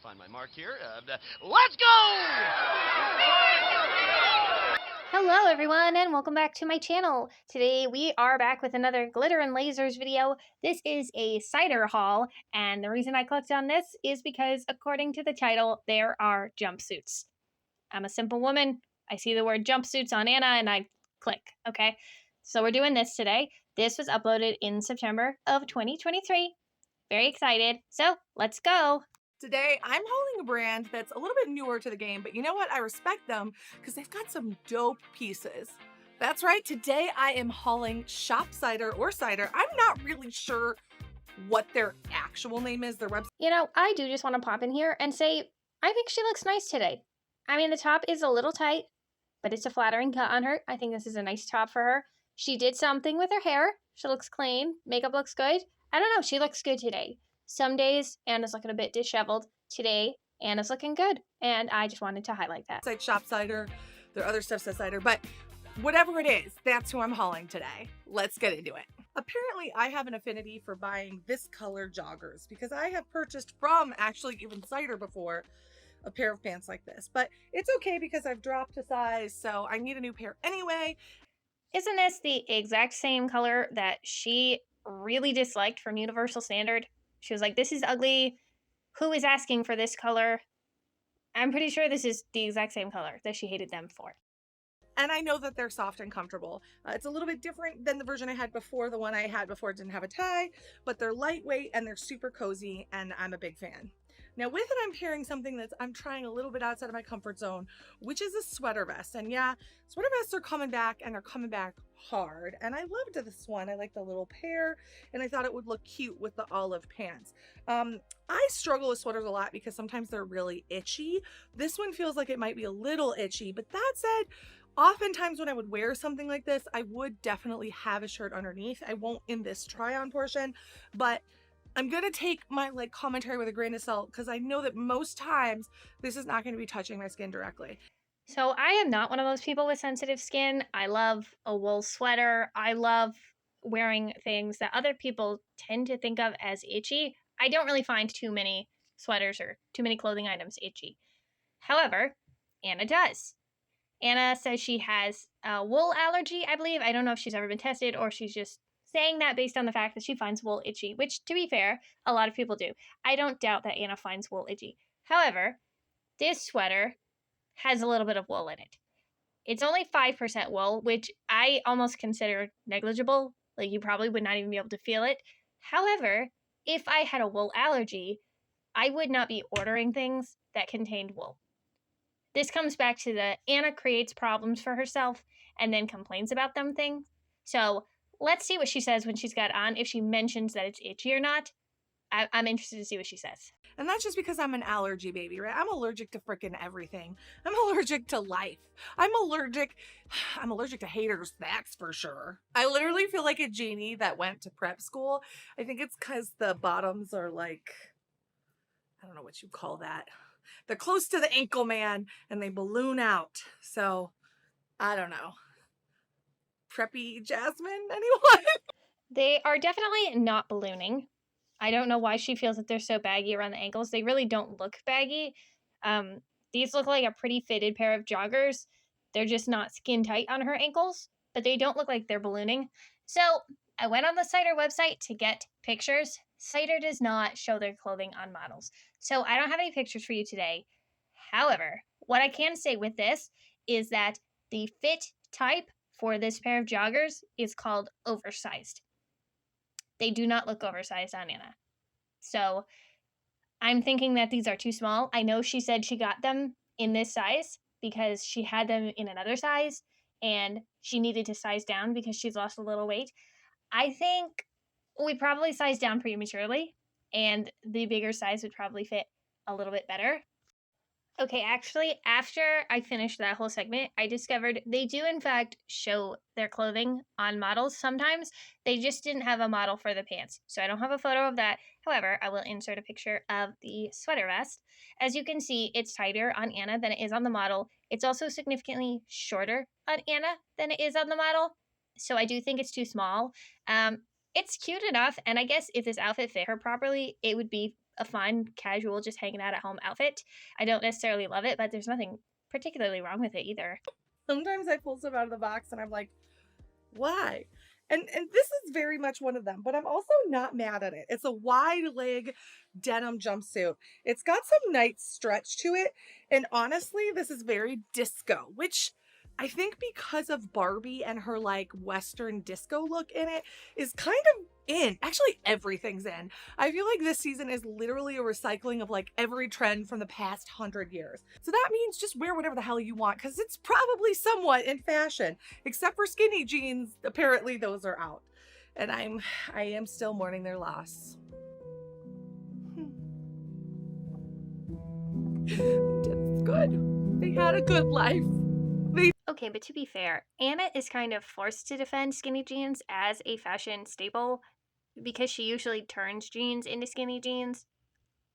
find my mark here. Let's go! Hello everyone and welcome back to my channel. Today we are back with another Glitter and Lasers video. This is a Cider haul, and the reason I clicked on this is because according to the title, there are jumpsuits. I'm a simple woman. I see the word jumpsuits on Anna and I click, okay? So we're doing this today. This was uploaded in September of 2023. Very excited. So let's go. Today, I'm hauling a brand that's a little bit newer to the game, but you know what? I respect them because they've got some dope pieces. That's right, today I am hauling Shop Cider or Cider. I'm not really sure what their actual name is, their website. You know, I do just want to pop in here and say, I think she looks nice today. I mean, the top is a little tight, but it's a flattering cut on her. I think this is a nice top for her. She did something with her hair. She looks clean. Makeup looks good. I don't know, she looks good today. Some days, Anna's looking a bit disheveled. Today, Anna's looking good. And I just wanted to highlight that. It's like Shop Cider. Their other stuff says Cider, but whatever it is, that's who I'm hauling today. Let's get into it. Apparently, I have an affinity for buying this color joggers because I have purchased from actually even Cider before a pair of pants like this. But it's okay because I've dropped a size, so I need a new pair anyway. Isn't this the exact same color that she really disliked from Universal Standard? She was like, this is ugly. Who is asking for this color? I'm pretty sure this is the exact same color that she hated them for. And I know that they're soft and comfortable. It's a little bit different than the version I had before. The one I had before didn't have a tie, but they're lightweight and they're super cozy, and I'm a big fan. Now with it, I'm pairing something I'm trying a little bit outside of my comfort zone, which is a sweater vest. And yeah, sweater vests are coming back, and they're coming back hard. And I loved this one. I like the little pair, and I thought it would look cute with the olive pants. I struggle with sweaters a lot because sometimes they're really itchy. This one feels like it might be a little itchy, but that said, oftentimes when I would wear something like this, I would definitely have a shirt underneath. I won't in this try-on portion, but I'm gonna take my commentary with a grain of salt because I know that most times this is not going to be touching my skin directly. So I am not one of those people with sensitive skin. I love a wool sweater. I love wearing things that other people tend to think of as itchy. I don't really find too many sweaters or too many clothing items itchy. However, Anna does. Anna says she has a wool allergy, I believe. I don't know if she's ever been tested or she's just saying that based on the fact that she finds wool itchy, which, to be fair, a lot of people do. I don't doubt that Anna finds wool itchy. However, this sweater has a little bit of wool in it. It's only 5% wool, which I almost consider negligible. Like, you probably would not even be able to feel it. However, if I had a wool allergy, I would not be ordering things that contained wool. This comes back to the Anna creates problems for herself and then complains about them thing. So let's see what she says when she's got on, if she mentions that it's itchy or not. I'm interested to see what she says. And that's just because I'm an allergy baby, right? I'm allergic to freaking everything. I'm allergic to life. I'm allergic to haters, that's for sure. I literally feel like a genie that went to prep school. I think it's because the bottoms are like, I don't know what you call that. They're close to the ankle, man, and they balloon out. So, I don't know. Preppy Jasmine, anyone? They are definitely not ballooning. I don't know why she feels that they're so baggy around the ankles. They really don't look baggy. These look like a pretty fitted pair of joggers. They're just not skin tight on her ankles, but they don't look like they're ballooning. So I went on the Cider website to get pictures. Cider does not show their clothing on models, so I don't have any pictures for you today. However, what I can say with this is that the fit type for this pair of joggers is called oversized. They do not look oversized on Anna. So I'm thinking that these are too small. I know she said she got them in this size because she had them in another size and she needed to size down because she's lost a little weight. I think we probably sized down prematurely and the bigger size would probably fit a little bit better. Okay, actually, after I finished that whole segment, I discovered they do, in fact, show their clothing on models sometimes. They just didn't have a model for the pants, so I don't have a photo of that. However, I will insert a picture of the sweater vest. As you can see, it's tighter on Anna than it is on the model. It's also significantly shorter on Anna than it is on the model, so I do think it's too small. It's cute enough, and I guess if this outfit fit her properly, it would be a fun, casual, just hanging out at home outfit. I don't necessarily love it, but there's nothing particularly wrong with it either. Sometimes I pull stuff out of the box and I'm like, why? And this is very much one of them, but I'm also not mad at it. It's a wide leg denim jumpsuit. It's got some nice stretch to it. And honestly, this is very disco, which I think because of Barbie and her like Western disco look in it is kind of in. Actually, everything's in. I feel like this season is literally a recycling of like every trend from the past 100 years. So that means just wear whatever the hell you want because it's probably somewhat in fashion, except for skinny jeans. Apparently those are out. And I am still mourning their loss. It's good. They had a good life. Okay, but to be fair, Anna is kind of forced to defend skinny jeans as a fashion staple because she usually turns jeans into skinny jeans.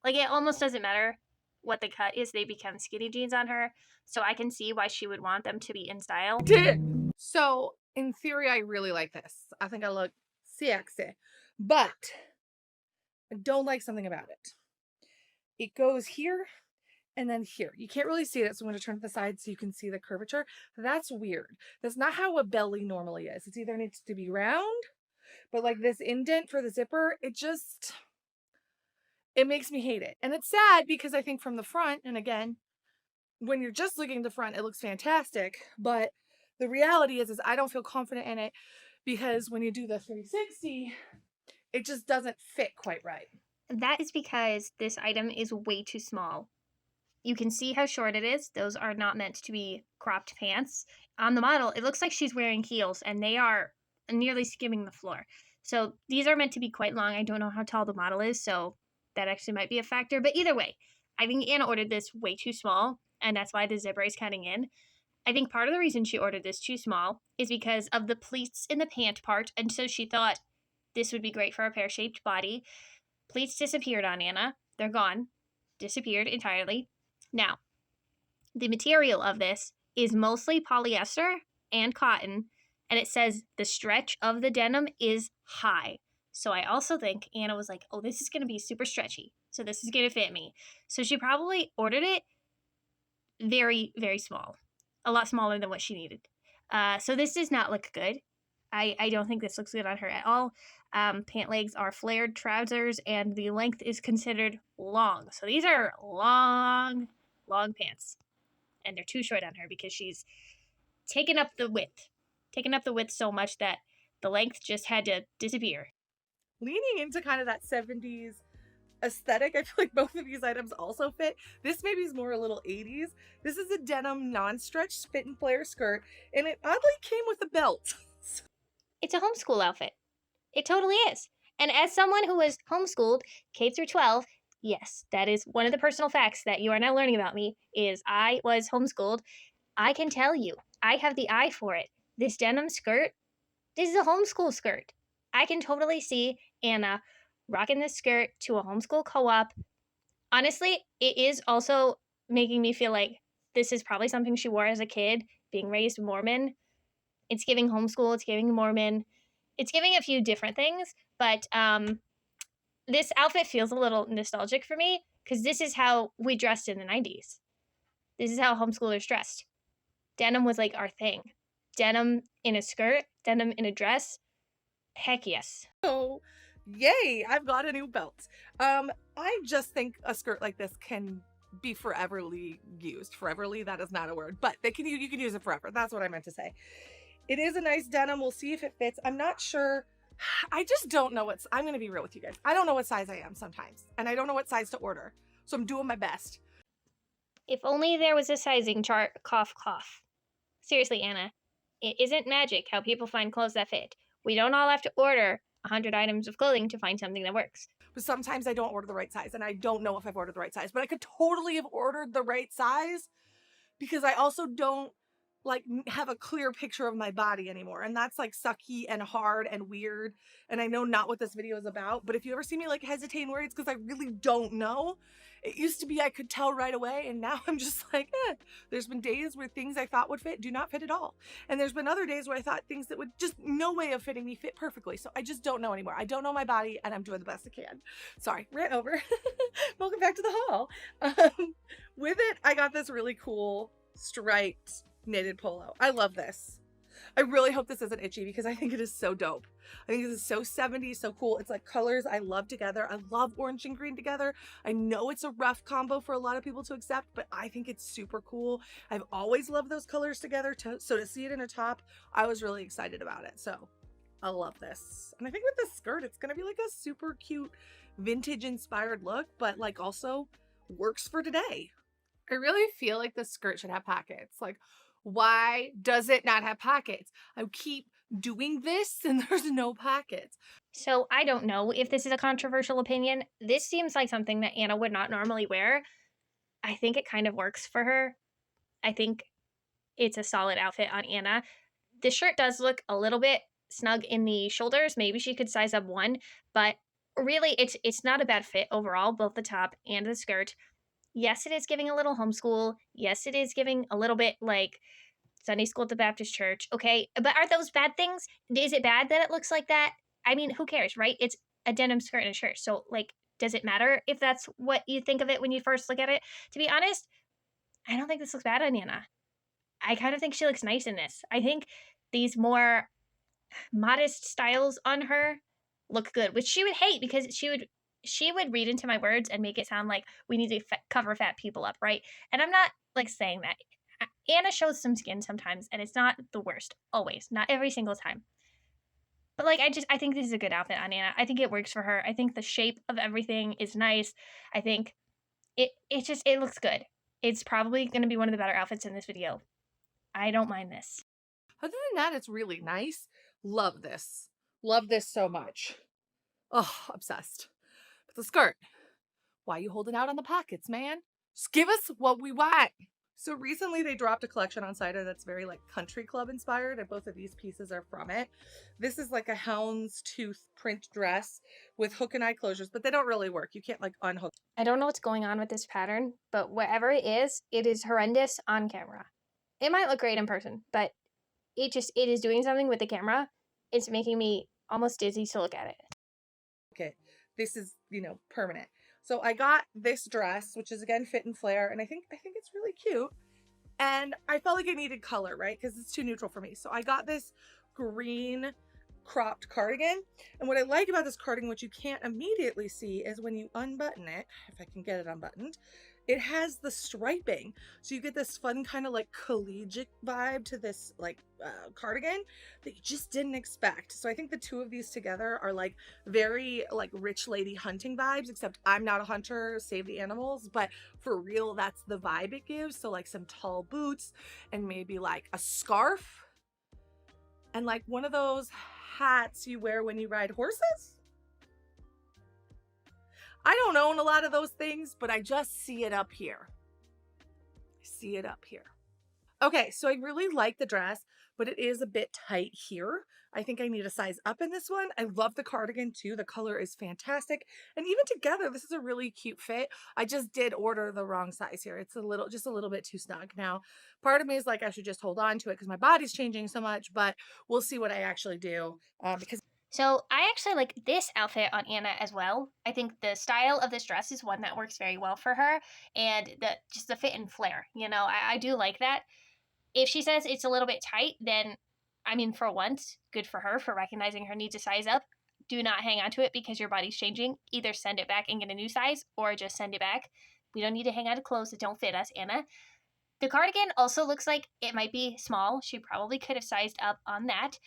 Like, it almost doesn't matter what the cut is, they become skinny jeans on her. So I can see why she would want them to be in style. So, in theory, I really like this. I think I look sexy. But I don't like something about it. It goes here and then here. You can't really see it, so I'm going to turn to the side so you can see the curvature. That's weird. That's not how a belly normally is. It's either needs to be round, but like this indent for the zipper, it makes me hate it. And it's sad because I think from the front, and again, when you're just looking at the front, it looks fantastic, but the reality is I don't feel confident in it because when you do the 360, it just doesn't fit quite right. That is because this item is way too small. You can see how short it is. Those are not meant to be cropped pants. On the model, it looks like she's wearing heels, and they are nearly skimming the floor. So these are meant to be quite long. I don't know how tall the model is, so that actually might be a factor. But either way, I think Anna ordered this way too small, and that's why the zipper is cutting in. I think part of the reason she ordered this too small is because of the pleats in the pant part, and so she thought this would be great for a pear-shaped body. Pleats disappeared on Anna. They're gone. Disappeared entirely. Now, the material of this is mostly polyester and cotton, and it says the stretch of the denim is high. So I also think Anna was like, oh, this is going to be super stretchy, so this is going to fit me. So she probably ordered it very, very small, a lot smaller than what she needed. So this does not look good. I don't think this looks good on her at all. Pant legs are flared trousers, and the length is considered long. So these are long pants, and they're too short on her because she's taken up the width so much that the length just had to disappear. Leaning into kind of that 70s aesthetic, I feel like both of these items also fit. This maybe is more a little 80s. This is a denim non-stretch fit and flare skirt, and it oddly came with a belt. It's a homeschool outfit. It totally is. And as someone who was homeschooled K through 12, yes, that is one of the personal facts that you are now learning about me, is I was homeschooled. I can tell you, I have the eye for it. This denim skirt, this is a homeschool skirt. I can totally see Anna rocking this skirt to a homeschool co-op. Honestly, it is also making me feel like this is probably something she wore as a kid, being raised Mormon. It's giving homeschool, it's giving Mormon. It's giving a few different things, but this outfit feels a little nostalgic for me because this is how we dressed in the 90s. This is how homeschoolers dressed. Denim was like our thing. Denim in a skirt, denim in a dress. Heck yes. So, yay, I've got a new belt. I just think a skirt like this can be foreverly used. Foreverly, that is not a word, but you can use it forever. That's what I meant to say. It is a nice denim. We'll see if it fits. I'm not sure. I just don't know I'm going to be real with you guys. I don't know what size I am sometimes, and I don't know what size to order. So I'm doing my best. If only there was a sizing chart, cough, cough. Seriously, Anna, it isn't magic how people find clothes that fit. We don't all have to order 100 items of clothing to find something that works. But sometimes I don't order the right size, and I don't know if I've ordered the right size. But I could totally have ordered the right size because I also don't like have a clear picture of my body anymore, and that's like sucky and hard and weird, and I know not what this video is about, but if you ever see me like hesitate in words because I really don't know, it used to be I could tell right away, and now I'm just like, there's been days where things I thought would fit do not fit at all, and there's been other days where I thought things that would just no way of fitting me fit perfectly, so I just don't know anymore. I don't know my body, and I'm doing the best I can. Sorry, ran over. Welcome back to the haul. With it, I got this really cool striped knitted polo. I love this. I really hope this isn't itchy because I think it is so dope. I think this is so 70s, so cool. It's like colors I love together. I love orange and green together. I know it's a rough combo for a lot of people to accept, but I think it's super cool. I've always loved those colors together, so to see it in a top, I was really excited about it. So I love this. And I think with this skirt, it's gonna be like a super cute vintage inspired look, but like also works for today. I really feel like this skirt should have pockets. Like, why does it not have pockets? I keep doing this and there's no pockets. So I don't know if this is a controversial opinion. This seems like something that Anna would not normally wear. I think it kind of works for her. I think it's a solid outfit on Anna. The shirt does look a little bit snug in the shoulders. Maybe she could size up one, but really it's not a bad fit overall, both the top and the skirt. Yes, it is giving a little homeschool. Yes, it is giving a little bit like Sunday school at the Baptist church. Okay, but are those bad things? Is it bad that it looks like that? I mean, who cares, right? It's a denim skirt and a shirt. So, like, does it matter if that's what you think of it when you first look at it? To be honest, I don't think this looks bad on Anna. I kind of think she looks nice in this. I think these more modest styles on her look good, which she would hate because she would read into my words and make it sound like we need to cover fat people up, right? And I'm not like saying that. Anna shows some skin sometimes, and it's not the worst always, not every single time. But like I think this is a good outfit on Anna. I think it works for her. I think the shape of everything is nice. I think it looks good. It's probably going to be one of the better outfits in this video. I don't mind this. Other than that, it's really nice. Love this. Love this so much. Oh, obsessed. But the skirt. Why are you holding out on the pockets, man? Just give us what we want. So recently they dropped a collection on Cider that's very like country club inspired, and both of these pieces are from it. This is like a houndstooth print dress with hook and eye closures, but they don't really work. You can't like unhook. I don't know what's going on with this pattern, but whatever it is horrendous on camera. It might look great in person, but it is doing something with the camera. It's making me almost dizzy to look at it. Okay, this is, permanent. So I got this dress, which is again fit and flare, and I think it's really cute. And I felt like it needed color, right? Because it's too neutral for me. So I got this green cropped cardigan. And what I like about this cardigan, which you can't immediately see, is when you unbutton it, if I can get it unbuttoned, it has the striping. So you get this fun kind of like collegiate vibe to this like cardigan that you just didn't expect. So I think the two of these together are like very like rich lady hunting vibes, except I'm not a hunter, save the animals, but for real, that's the vibe it gives. So like some tall boots and maybe like a scarf and like one of those hats you wear when you ride horses. I don't own a lot of those things, but I just see it up here. I see it up here. Okay, so I really like the dress, but it is a bit tight here. I think I need a size up in this one. I love the cardigan too. The color is fantastic. And even together, this is a really cute fit. I just did order the wrong size here. It's just a little bit too snug. Now, part of me is like, I should just hold on to it because my body's changing so much, but we'll see what I actually do because so I actually like this outfit on Anna as well. I think the style of this dress is one that works very well for her, and just the fit and flare. I do like that. If she says it's a little bit tight, then I mean, for once, good for her for recognizing her need to size up. Do not hang on to it because your body's changing. Either send it back and get a new size, or just send it back. We don't need to hang on to clothes that don't fit us, Anna. The cardigan also looks like it might be small. She probably could have sized up on that.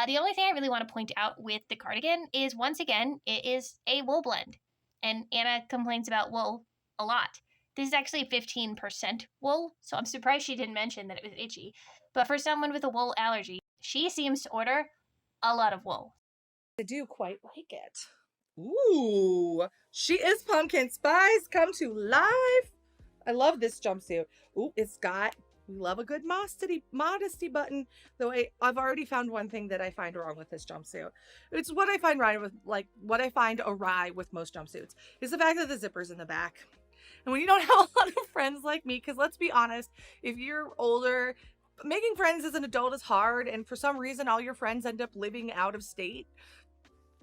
The only thing I really want to point out with the cardigan is, once again, it is a wool blend. And Anna complains about wool a lot. This is actually 15% wool, so I'm surprised she didn't mention that it was itchy. But for someone with a wool allergy, she seems to order a lot of wool. I do quite like it. Ooh, she is pumpkin spice come to life. I love this jumpsuit. Ooh, it's got We love a good modesty button. Though I've already found one thing that I find wrong with this jumpsuit. It's what I find right with, like, what I find awry with most jumpsuits is the fact that the zipper's in the back. And when you don't have a lot of friends like me, because let's be honest, if you're older, making friends as an adult is hard, and for some reason all your friends end up living out of state.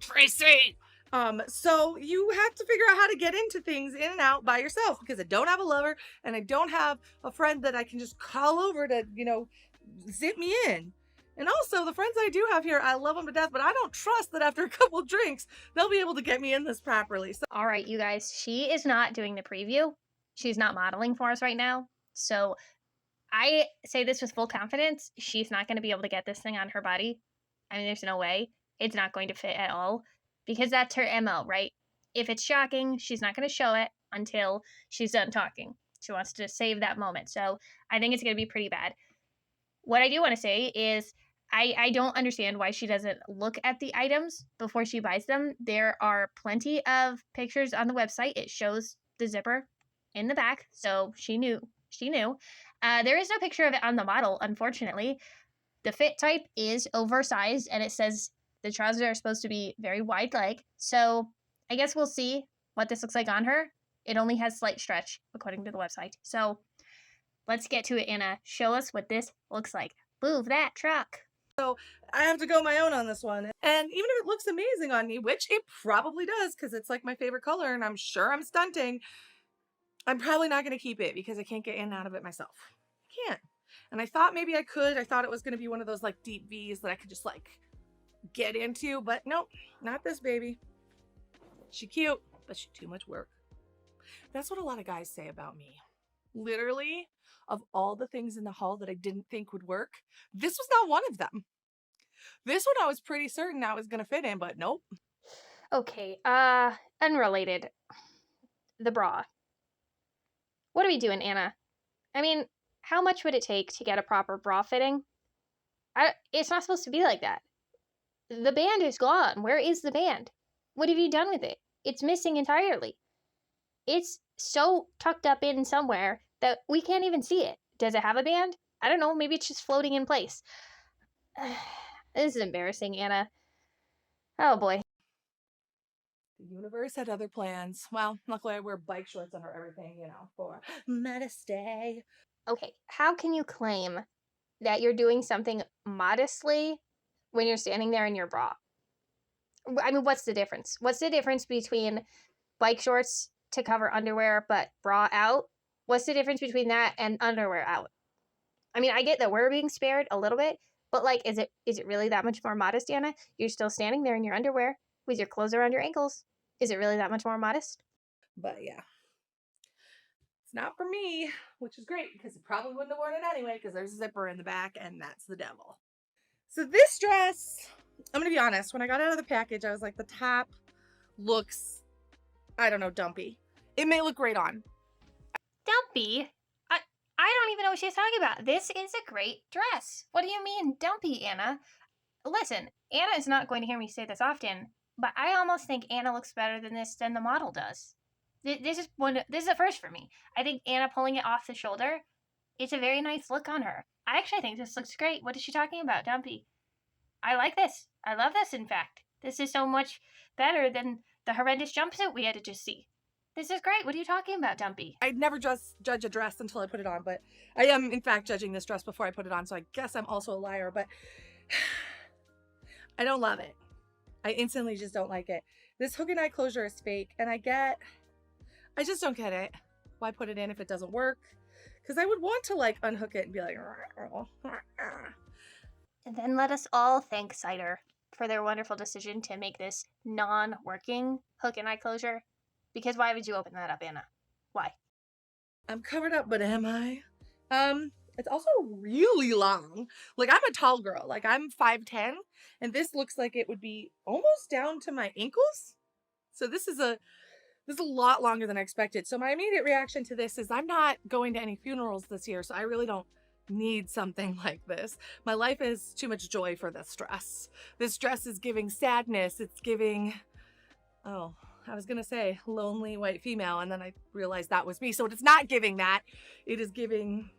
Tracy! So you have to figure out how to get into things in and out by yourself, because I don't have a lover and I don't have a friend that I can just call over to, you know, zip me in. And also the friends I do have here, I love them to death, but I don't trust that after a couple drinks, they'll be able to get me in this properly. So All right, you guys, she is not doing the preview. She's not modeling for us right now. So I say this with full confidence. She's not going to be able to get this thing on her body. I mean, there's no way. It's not going to fit at all. Because that's her MO, right? If it's shocking, she's not going to show it until she's done talking. She wants to save that moment. So I think it's going to be pretty bad. What I do want to say is I don't understand why she doesn't look at the items before she buys them. There are plenty of pictures on the website. It shows the zipper in the back. So she knew. There is no picture of it on the model, unfortunately. The fit type is oversized, and it says the trousers are supposed to be very wide leg. So I guess we'll see what this looks like on her. It only has slight stretch, according to the website. So let's get to it, Anna. Show us what this looks like. Move that truck. I have to go my own on this one. And even if it looks amazing on me, which it probably does, because it's like my favorite color and I'm sure I'm stunting, I'm probably not going to keep it because I can't get in and out of it myself. I can't. And I thought maybe I could. I thought it was going to be one of those like deep V's that I could just like get into, but nope, not this baby. She cute, but she too much work. That's what a lot of guys say about me. Literally, of all the things in the haul that I didn't think would work, this was not one of them. This one I was pretty certain I was gonna fit in, but nope. Okay, unrelated. The bra. What are we doing, Anna? I mean, how much would it take to get a proper bra fitting? It's not supposed to be like that. The band is gone. Where is the band? What have you done with it? It's missing entirely. It's so tucked up in somewhere that we can't even see it. Does it have a band? I don't know. Maybe it's just floating in place. This is embarrassing, Anna. Oh, boy. The universe had other plans. Well, luckily I wear bike shorts under everything, you know, for modesty. Okay, how can you claim that you're doing something modestly when you're standing there in your bra? I mean, what's the difference? What's the difference between bike shorts to cover underwear but bra out? What's the difference between that and underwear out? I mean, I get that we're being spared a little bit, but like, is it really that much more modest, Anna? You're still standing there in your underwear with your clothes around your ankles. Is it really that much more modest? But yeah, it's not for me, which is great because it probably wouldn't have worn it anyway because there's a zipper in the back and that's the devil. So this dress, I'm going to be honest, when I got out of the package, I was like, the top looks, I don't know, dumpy. It may look great on. Dumpy? I don't even know what she's talking about. This is a great dress. What do you mean, dumpy, Anna? Listen, Anna is not going to hear me say this often, but I almost think Anna looks better than the model does. This is a first for me. I think Anna pulling it off the shoulder, it's a very nice look on her. I actually think this looks great. What is she talking about, dumpy? I like this. I love this, in fact. This is so much better than the horrendous jumpsuit we had to just see. This is great. What are you talking about, dumpy? I'd never judge a dress until I put it on, but I am, in fact, judging this dress before I put it on, so I guess I'm also a liar, but I don't love it. I instantly just don't like it. This hook and eye closure is fake, and I just don't get it. Why put it in if it doesn't work? Because I would want to, like, unhook it and be like... And then let us all thank Cider for their wonderful decision to make this non-working hook and eye closure. Because why would you open that up, Anna? Why? I'm covered up, but am I? It's also really long. Like, I'm a tall girl. Like, I'm 5'10", and this looks like it would be almost down to my ankles. So this is a lot longer than I expected. So my immediate reaction to this is I'm not going to any funerals this year, so I really don't need something like this. My life is too much joy for this dress. This dress is giving sadness. It's giving, oh, I was gonna say lonely white female, and then I realized that was me. So it's not giving that. It is giving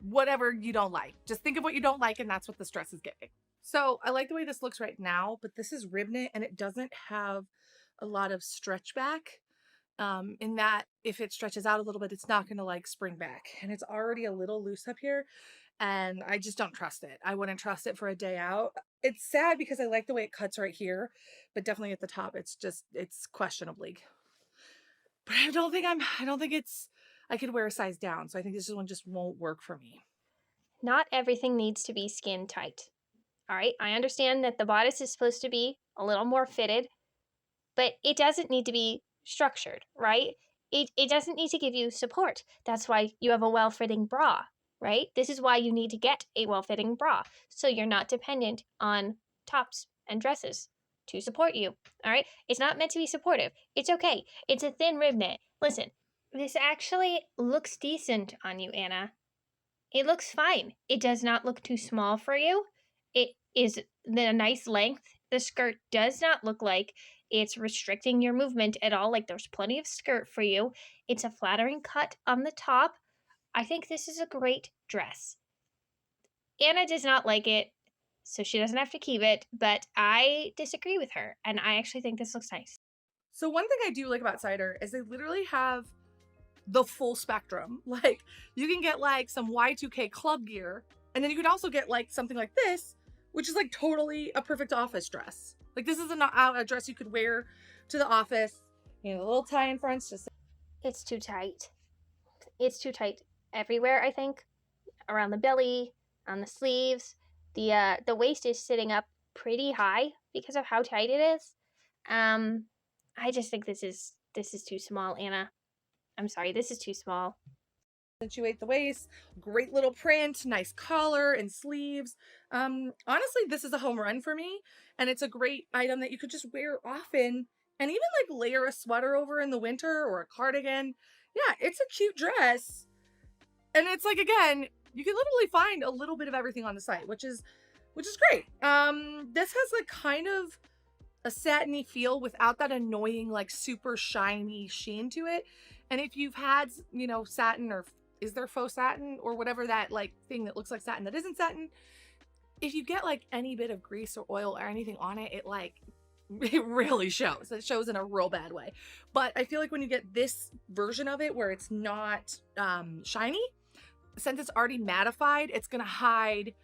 whatever you don't like. Just think of what you don't like, and that's what this dress is giving. So I like the way this looks right now, but this is rib knit and it doesn't have a lot of stretch back. In that if it stretches out a little bit, it's not going to like spring back, and it's already a little loose up here, and I just don't trust it. I wouldn't trust it for a day out. It's sad because I like the way it cuts right here, but definitely at the top, it's questionably. But I don't think I could wear a size down. So I think this one just won't work for me. Not everything needs to be skin tight. All right, I understand that the bodice is supposed to be a little more fitted, but it doesn't need to be structured, right? It doesn't need to give you support. That's why you have a well-fitting bra, right? This is why you need to get a well-fitting bra, so you're not dependent on tops and dresses to support you, all right? It's not meant to be supportive. It's okay. It's a thin rib knit. Listen, this actually looks decent on you, Anna. It looks fine. It does not look too small for you. It is the nice length. The skirt does not look like it's restricting your movement at all. Like, there's plenty of skirt for you. It's a flattering cut on the top. I think this is a great dress. Anna does not like it, so she doesn't have to keep it, but I disagree with her, and I actually think this looks nice. So one thing I do like about Cider is they literally have the full spectrum. Like, you can get like some Y2K club gear, and then you can also get like something like this, which is like totally a perfect office dress. Like, this is a dress you could wear to the office. You know, the little tie in front's just... It's too tight. It's too tight everywhere, I think. Around the belly, on the sleeves. The waist is sitting up pretty high because of how tight it is. I just think this is too small, Anna. I'm sorry, this is too small. Accentuate the waist, great little print, nice collar and sleeves. Honestly, this is a home run for me, and it's a great item that you could just wear often and even like layer a sweater over in the winter or a cardigan. Yeah, it's a cute dress. And it's like, again, you can literally find a little bit of everything on the site, which is great. This has like kind of a satiny feel without that annoying like super shiny sheen to it. And if you've had, you know, satin, or is there faux satin or whatever that like thing that looks like satin that isn't satin, if you get like any bit of grease or oil or anything on it, it really shows. It shows in a real bad way. But I feel like when you get this version of it where it's not shiny, since it's already mattified, it's gonna hide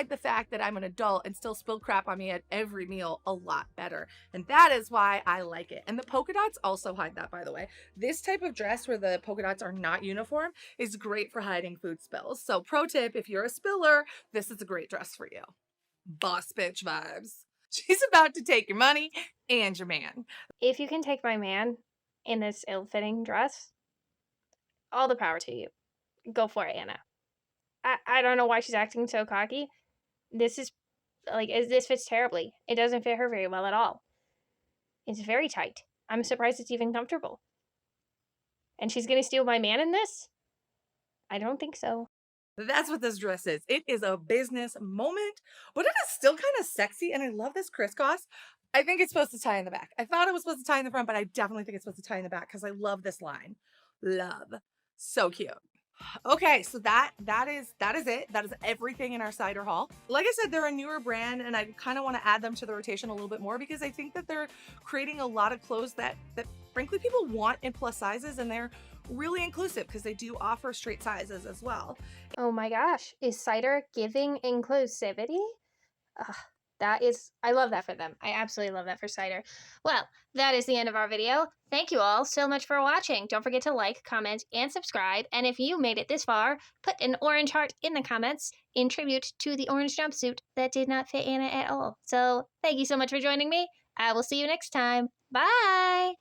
the fact that I'm an adult and still spill crap on me at every meal a lot better. And that is why I like it. And the polka dots also hide that, by the way. This type of dress where the polka dots are not uniform is great for hiding food spills. So pro tip, if you're a spiller, this is a great dress for you. Boss bitch vibes. She's about to take your money and your man. If you can take my man in this ill-fitting dress, all the power to you. Go for it, Anna. I don't know why she's acting so cocky. This fits terribly. It doesn't fit her very well at all. It's very tight. I'm surprised it's even comfortable. And she's gonna steal my man in this? I don't think so. That's what this dress is. It is a business moment, but it is still kind of sexy, and I love this crisscross. I think it's supposed to tie in the back. I thought it was supposed to tie in the front, but I definitely think it's supposed to tie in the back because I love this line. Love. So cute. Okay, so that is it. That is everything in our Cider haul. Like I said, they're a newer brand, and I kind of want to add them to the rotation a little bit more because I think that they're creating a lot of clothes that frankly people want in plus sizes, and they're really inclusive because they do offer straight sizes as well. Oh my gosh, is Cider giving inclusivity? I love that for them. I absolutely love that for Cider. Well, that is the end of our video. Thank you all so much for watching. Don't forget to like, comment, and subscribe. And if you made it this far, put an orange heart in the comments in tribute to the orange jumpsuit that did not fit Anna at all. So thank you so much for joining me. I will see you next time. Bye!